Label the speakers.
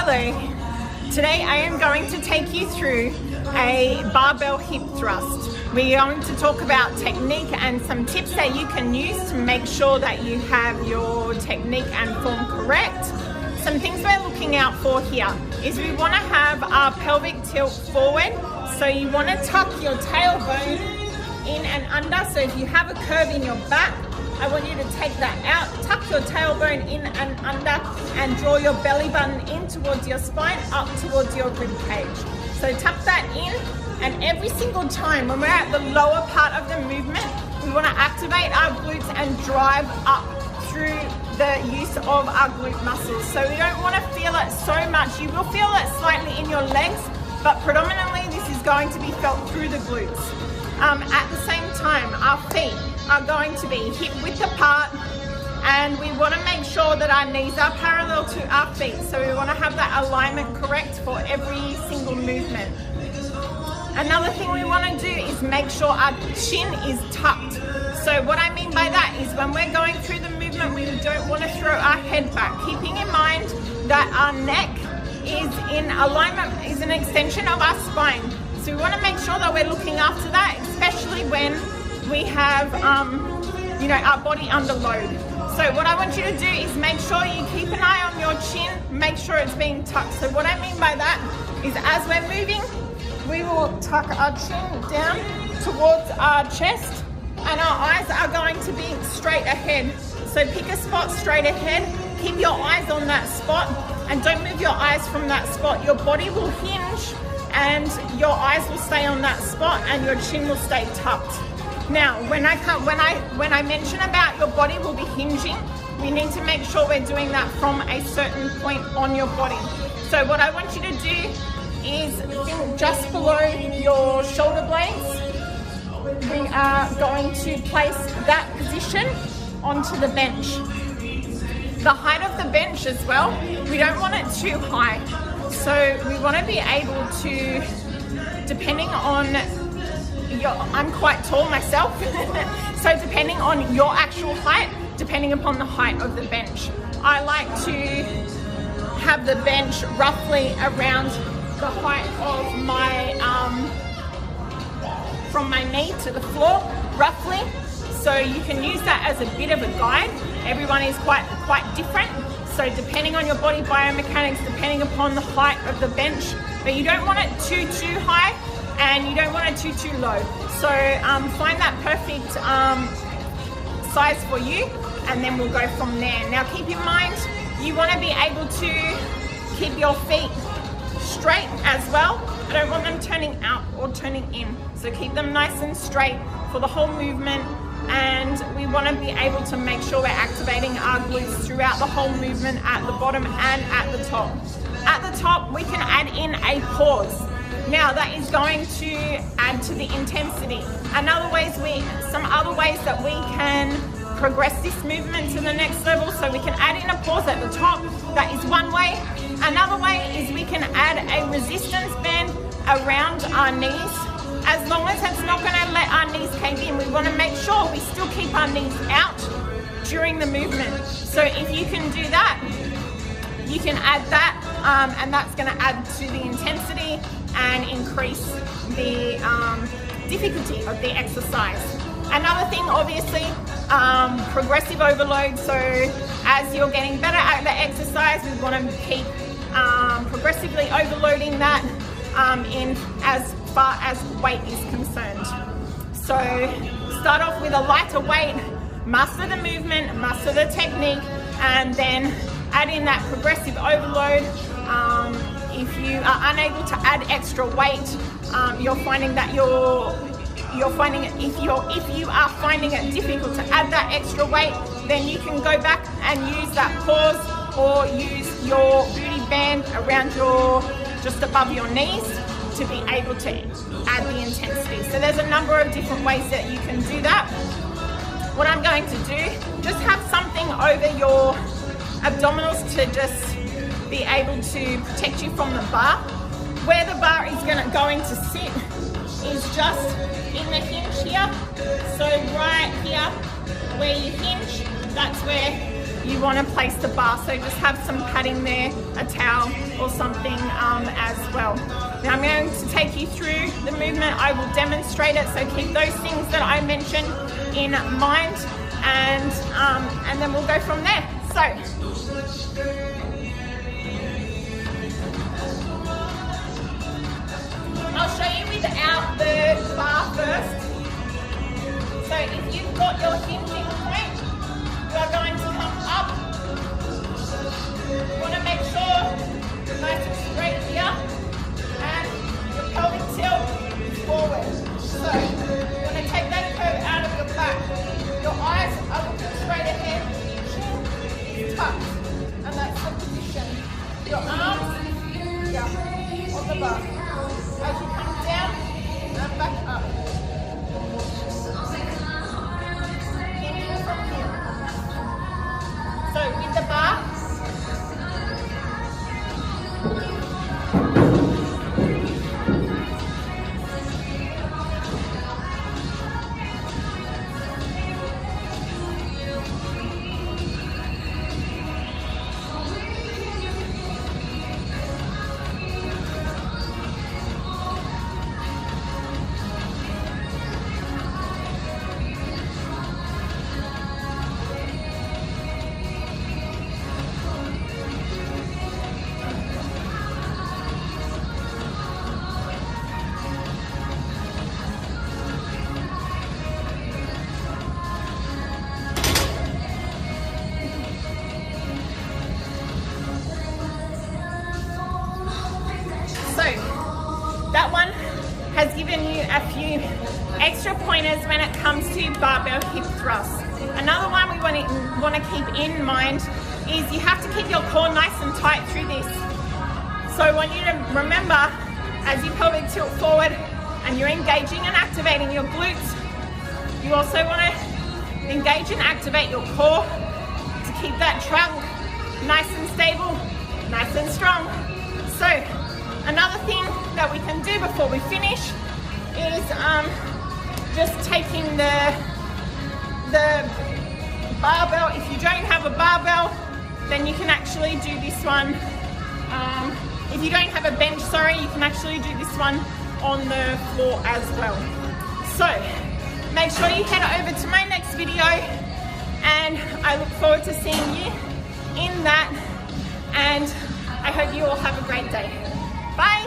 Speaker 1: Hello, today I am going to take you through a barbell hip thrust. We're going to talk about technique and some tips that you can use to make sure that you have your technique and form correct. Some things we're looking out for here is we want to have our pelvic tilt forward, so you want to tuck your tailbone in and under. So if you have a curve in your back, I want you to take that out, tuck your tailbone in and under, and draw your belly button in towards your spine, up towards your rib cage. So tuck that in, and every single time when we're at the lower part of the movement, we want to activate our glutes and drive up through the use of our glute muscles. So we don't want to feel it so much. You will feel it slightly in your legs, but predominantly this is going to be felt through the glutes. At the same time, our feet are going to be hip width apart, and we want to make sure that our knees are parallel to our feet. So we want to have that alignment correct for every single movement. Another thing we want to do is make sure our chin is tucked. So what I mean by that is when we're going through the movement, we don't want to throw our head back, keeping in mind that our neck is in alignment, is an extension of our spine. So we want to make sure that we're looking after that, especially when we have, our body under load. So what I want you to do is make sure you keep an eye on your chin, make sure it's being tucked. So what I mean by that is as we're moving, we will tuck our chin down towards our chest, and our eyes are going to be straight ahead. So pick a spot straight ahead, keep your eyes on that spot, and don't move your eyes from that spot. Your body will hinge, and your eyes will stay on that spot, and your chin will stay tucked. Now, when I mention about your body will be hinging, we need to make sure we're doing that from a certain point on your body. So what I want you to do is think just below your shoulder blades. We are going to place that position onto the bench. The height of the bench as well, we don't want it too high. So we want to be able to, depending on I'm quite tall myself, so depending on your actual height, depending upon the height of the bench. I like to have the bench roughly around the height of my, from my knee to the floor, roughly. So you can use that as a bit of a guide. Everyone is quite different. So depending on your body biomechanics, depending upon the height of the bench, but you don't want it too high, and you don't want it too low. So find that perfect size for you, and then we'll go from there. Now keep in mind, you want to be able to keep your feet straight as well. I don't want them turning out or turning in. So keep them nice and straight for the whole movement, and we want to be able to make sure we're activating our glutes throughout the whole movement, at the bottom and at the top. At the top, we can add in a pause. Now that is going to add to the intensity. Some other ways that we can progress this movement to the next level, so we can add in a pause at the top. That is one way. Another way is we can add a resistance band around our knees. As long as it's not going to let our knees cave in, we want to make sure we still keep our knees out during the movement. So if you can do that, you can add that, and that's going to add to the intensity and increase the difficulty of the exercise. Another thing, obviously, progressive overload. So as you're getting better at the exercise, we want to keep progressively overloading that in as far as weight is concerned. So start off with a lighter weight, master the movement, master the technique, and then add in that progressive overload. If you are unable to add extra weight, you're finding that if you are finding it difficult to add that extra weight, then you can go back and use that pause, or use your booty band around just above your knees to be able to add the intensity. So there's a number of different ways that you can do that. What I'm going to do, just have something over your abdominals to just be able to protect you from the bar. Where the bar is going to sit is just in the hinge here. So right here where you hinge, that's where you want to place the bar. So just have some padding there, a towel or something as well. Now I'm going to take you through the movement. I will demonstrate it, so keep those things that I mentioned in mind, and then we'll go from there. So I'll show you without the bar first. So if you've got your hinging point, you are going to come up. You want to make sure you're nice and straight here, and your pelvic tilt is forward. So you want to take that curve out of your back. Your eyes are looking straight ahead. Chin is tucked, and that's the position. Your arms here on the bar. As you come down and back up. Hinging from here. So with the bar, that one has given you a few extra pointers when it comes to barbell hip thrusts. Another one we want to keep in mind is you have to keep your core nice and tight through this. So I want you to remember, as you pelvic tilt forward and you're engaging and activating your glutes, you also want to engage and activate your core to keep that trunk nice and stable, nice and strong. So another thing that we can do before we finish is just taking the barbell. If you don't have a barbell, then you can actually do this one. If you don't have a bench, sorry, you can actually do this one on the floor as well. So make sure you head over to my next video, and I look forward to seeing you in that, and I hope you all have a great day. Bye.